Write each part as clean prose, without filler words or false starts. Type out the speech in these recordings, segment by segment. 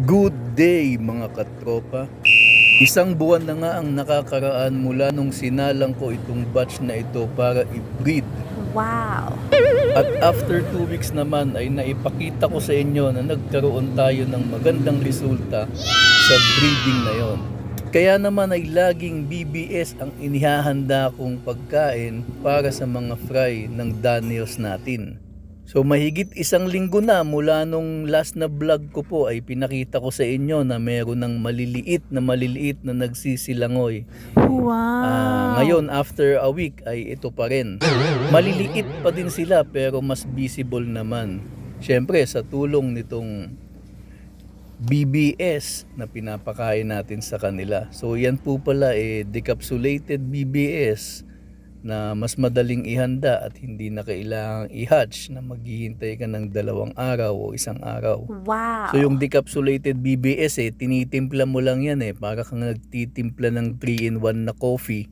Good day mga katropa. Isang buwan na nga ang nakakaraan mula nung sinalang ko itong batch na ito para i-breed. Wow! At after 2 weeks naman ay naipakita ko sa inyo na nagkaroon tayo ng magandang resulta sa breeding na yon. Kaya naman ay laging BBS ang inihahanda kong pagkain para sa mga fry ng Daniels natin. So mahigit 1 linggo na mula nung last na vlog ko po ay pinakita ko sa inyo na meron ng maliliit na nagsisilangoy. Wow! Ngayon after a week ay ito pa rin. Maliliit pa din sila pero mas visible naman. Siyempre sa tulong nitong BBS na pinapakain natin sa kanila. So yan po pala decapsulated BBS na mas madaling ihanda at hindi na kailangang i-hatch na maghihintay ka ng 2 araw o 1 araw. Wow! So yung decapsulated BBS tinitimpla mo lang yan para kang nagtitimpla ng 3-in-1 na coffee.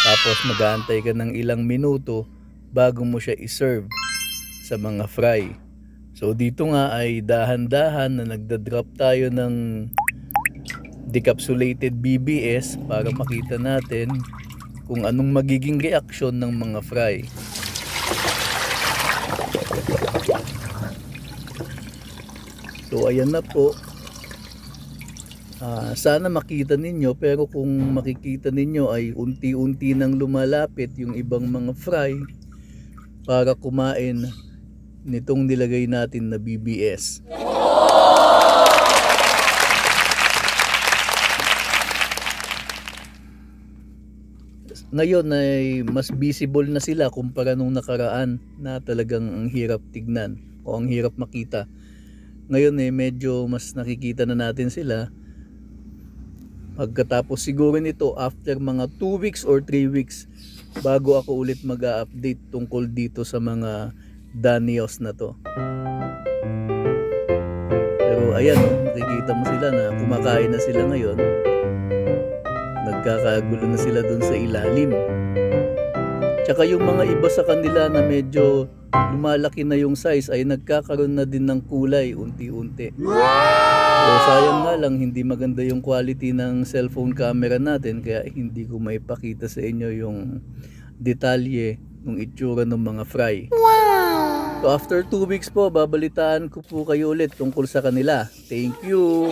Tapos mag-aantay ka ng ilang minuto bago mo siya i-serve sa mga fry. So dito nga ay dahan-dahan na nagda-drop tayo ng decapsulated BBS para makita natin kung anong magiging reaksyon ng mga fry. So ayan na po. Sana makita ninyo, pero kung makikita ninyo ay unti-unti nang lumalapit yung ibang mga fry para kumain nitong nilagay natin na BBS. Ngayon ay mas visible na sila kumpara nung nakaraan na talagang ang hirap tignan o ang hirap makita. Ngayon medyo mas nakikita na natin sila. Pagkatapos siguro nito after mga 2 weeks or 3 weeks bago ako ulit mag-a-update tungkol dito sa mga Danios na to. Pero ayan nakikita mo sila na kumakain na sila ngayon. Nagkakagulo na sila dun sa ilalim. Tsaka yung mga iba sa kanila na medyo lumalaki na yung size ay nagkakaroon na din ng kulay unti-unti. So sayang nga lang hindi maganda yung quality ng cellphone camera natin kaya hindi ko maipakita sa inyo yung detalye ng itsura ng mga fry. Wow! So after 2 weeks po babalitaan ko po kayo ulit tungkol sa kanila. Thank you!